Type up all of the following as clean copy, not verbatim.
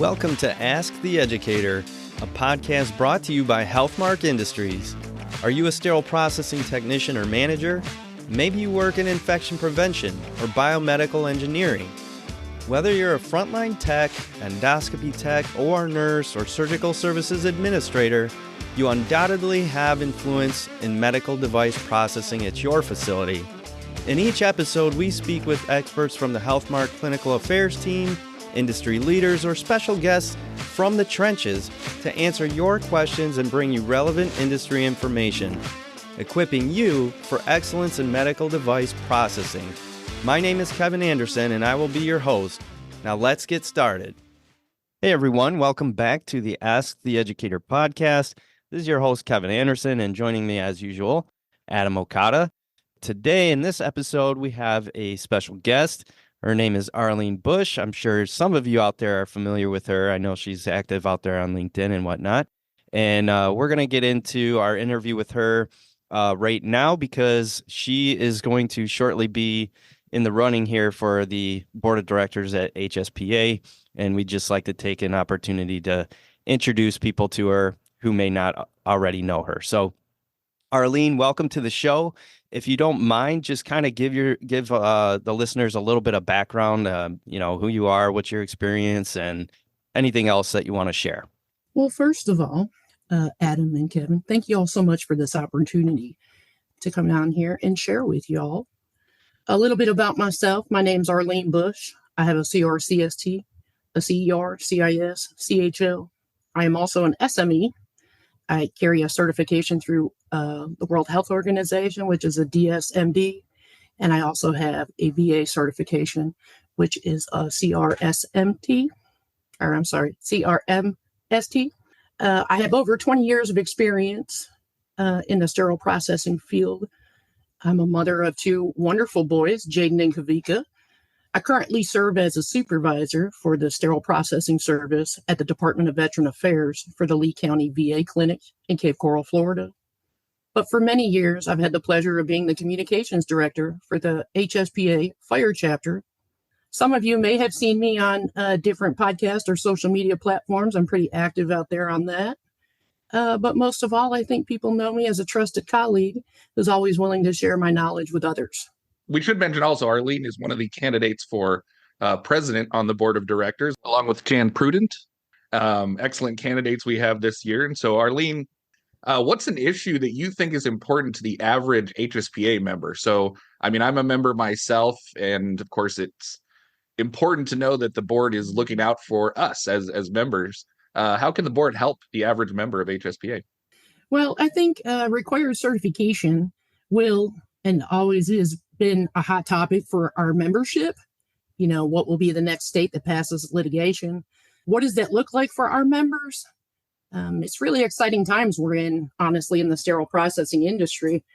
Welcome to Ask the Educator, a podcast brought to you by Healthmark Industries. Are you a sterile processing technician or manager? Maybe you work in infection prevention or biomedical engineering. Whether you're a frontline tech, endoscopy tech, OR nurse, or surgical services administrator, you undoubtedly have influence in medical device processing at your facility. In each episode, we speak with experts from the Healthmark Clinical Affairs team, industry leaders, or special guests from the trenches to answer your questions and bring you relevant industry information, equipping you for excellence in medical device processing. My name is Kevin Anderson, and I will be your host. Now let's get started. Hey everyone, welcome back to the Ask the Educator podcast. This is your host, Kevin Anderson, and joining me as usual, Adam Okada. Today in this episode, we have a special guest. Her name is Arlene Bush. I'm sure some of you out there are familiar with her. I know she's active out there on LinkedIn and whatnot. And we're going to get into our interview with her right now because she is going to shortly be in the running here for the board of directors at HSPA. And we'd just like to take an opportunity to introduce people to her who may not already know her. So Arlene, welcome to the show. If you don't mind, just kind of give the listeners a little bit of background, who you are, what's your experience, and anything else that you want to share. Well, first of all, Adam and Kevin, thank you all so much for this opportunity to come down here and share with you all a little bit about myself. My name's Arlene Bush. I have a CRCST, a CER, CIS, CHL. I am also an SME. I carry a certification through the World Health Organization, which is a DSMD, and I also have a VA certification, which is a CRMST. I have over 20 years of experience in the sterile processing field. I'm a mother of two wonderful boys, Jaden and Kavika. I currently serve as a supervisor for the sterile processing service at the Department of Veteran Affairs for the Lee County VA Clinic in Cape Coral, Florida. But for many years, I've had the pleasure of being the communications director for the HSPA Fire Chapter. Some of you may have seen me on different podcast or social media platforms. I'm pretty active out there on that. But most of all, I think people know me as a trusted colleague who's always willing to share my knowledge with others. We should mention also Arlene is one of the candidates for president on the board of directors, along with Jan Prudent. Excellent candidates we have this year. And so, Arlene, what's an issue that you think is important to the average HSPA member? So, I mean, I'm a member myself, and of course, it's important to know that the board is looking out for us as members. How can the board help the average member of HSPA? Well, I think required certification will and always is been a hot topic for our membership. You know, what will be the next state that passes litigation? What does that look like for our members? It's really exciting times we're in, honestly, in the sterile processing industry,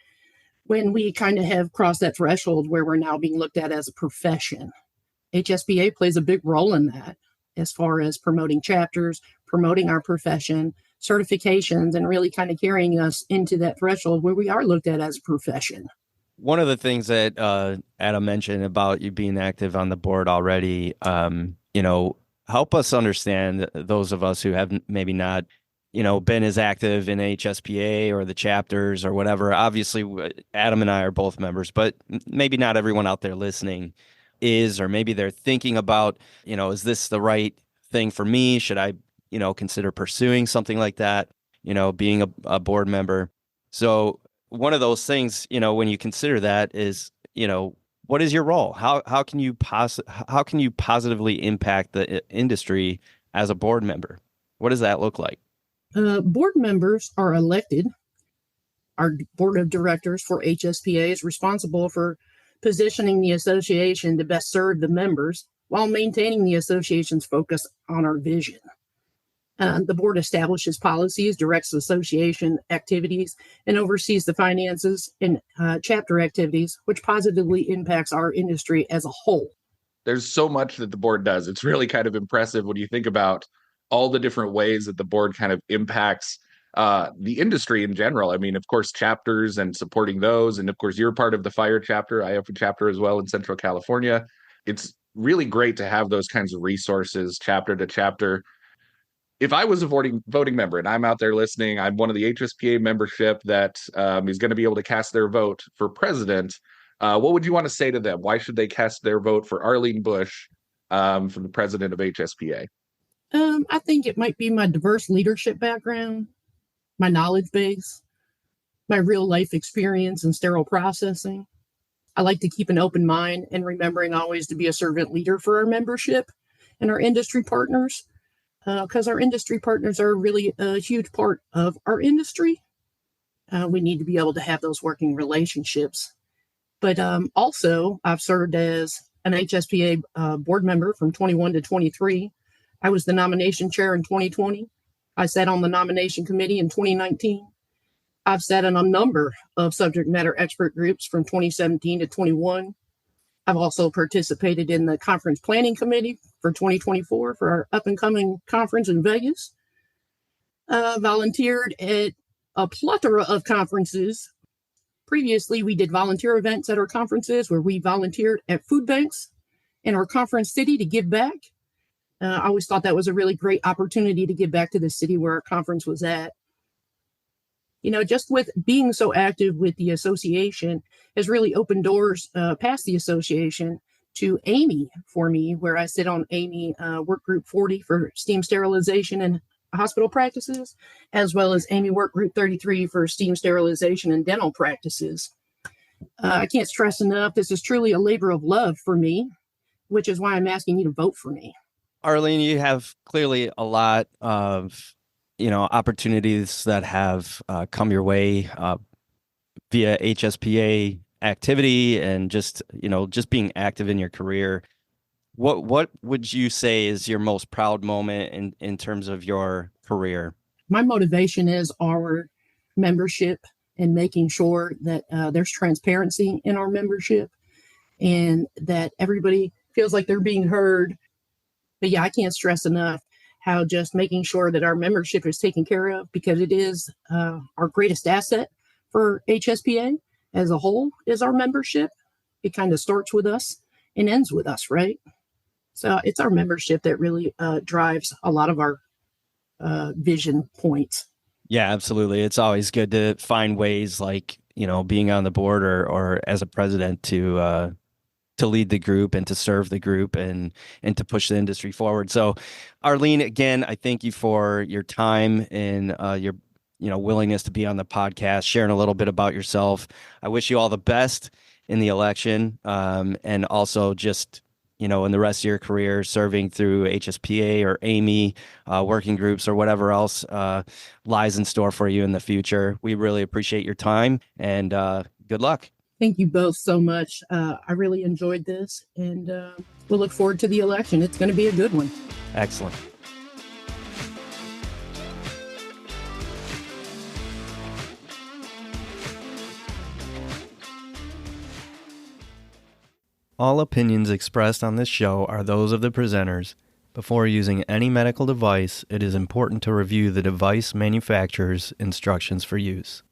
when we kind of have crossed that threshold where we're now being looked at as a profession. HSPA plays a big role in that as far as promoting chapters, promoting our profession, certifications, and really kind of carrying us into that threshold where we are looked at as a profession. One of the things that Adam mentioned about you being active on the board already, help us understand, those of us who have maybe not, been as active in HSPA or the chapters or whatever. Obviously, Adam and I are both members, but maybe not everyone out there listening is, or maybe they're thinking about, is this the right thing for me? Should I, consider pursuing something like that, being a board member? So one of those things, when you consider that is, what is your role? How can you positively impact the industry as a board member? What does that look like? Board members are elected. Our board of directors for HSPA is responsible for positioning the association to best serve the members while maintaining the association's focus on our vision. The board establishes policies, directs association activities, and oversees the finances and chapter activities, which positively impacts our industry as a whole. There's so much that the board does. It's really kind of impressive when you think about all the different ways that the board kind of impacts the industry in general. I mean, of course, chapters and supporting those. And of course, you're part of the fire chapter. I have a chapter as well in Central California. It's really great to have those kinds of resources, chapter to chapter. if I was a voting member and I'm out there listening, I'm one of the HSPA membership that is going to be able to cast their vote for president. What would you want to say to them? Why should they cast their vote for Arlene Bush for the president of HSPA? I think it might be my diverse leadership background, my knowledge base, my real life experience in sterile processing. I like to keep an open mind and remembering always to be a servant leader for our membership and our industry partners, because our industry partners are really a huge part of our industry. We need to be able to have those working relationships. But also, I've served as an HSPA board member from 21 to 23. I was the nomination chair in 2020. I sat on the nomination committee in 2019. I've sat on a number of subject matter expert groups from 2017 to 21. I've also participated in the conference planning committee for 2024 for our up and coming conference in Vegas. Volunteered at a plethora of conferences. Previously, we did volunteer events at our conferences where we volunteered at food banks in our conference city to give back. I always thought that was a really great opportunity to give back to the city where our conference was at. You know, just with being so active with the association has really opened doors past the association to AMI for me, where I sit on AMI Work Group 40 for steam sterilization and hospital practices, as well as AMI Work Group 33 for steam sterilization and dental practices. I can't stress enough, this is truly a labor of love for me, which is why I'm asking you to vote for me. Arlene, you have clearly a lot of opportunities that have come your way via HSPA activity and just being active in your career. What would you say is your most proud moment in terms of your career? My motivation is our membership and making sure that there's transparency in our membership and that everybody feels like they're being heard. But yeah, I can't stress enough how just making sure that our membership is taken care of, because it is our greatest asset for HSPA as a whole is our membership. It kind of starts with us and ends with us, right? So it's our membership that really drives a lot of our vision points. Yeah, absolutely. It's always good to find ways like, being on the board or as a president to lead the group and to serve the group and to push the industry forward. So Arlene, again, I thank you for your time and your willingness to be on the podcast, sharing a little bit about yourself. I wish you all the best in the election and also just in the rest of your career serving through HSPA or AMI working groups or whatever else lies in store for you in the future. We really appreciate your time and good luck. Thank you both so much. I really enjoyed this, and we'll look forward to the election. It's going to be a good one. Excellent. All opinions expressed on this show are those of the presenters. Before using any medical device, it is important to review the device manufacturer's instructions for use.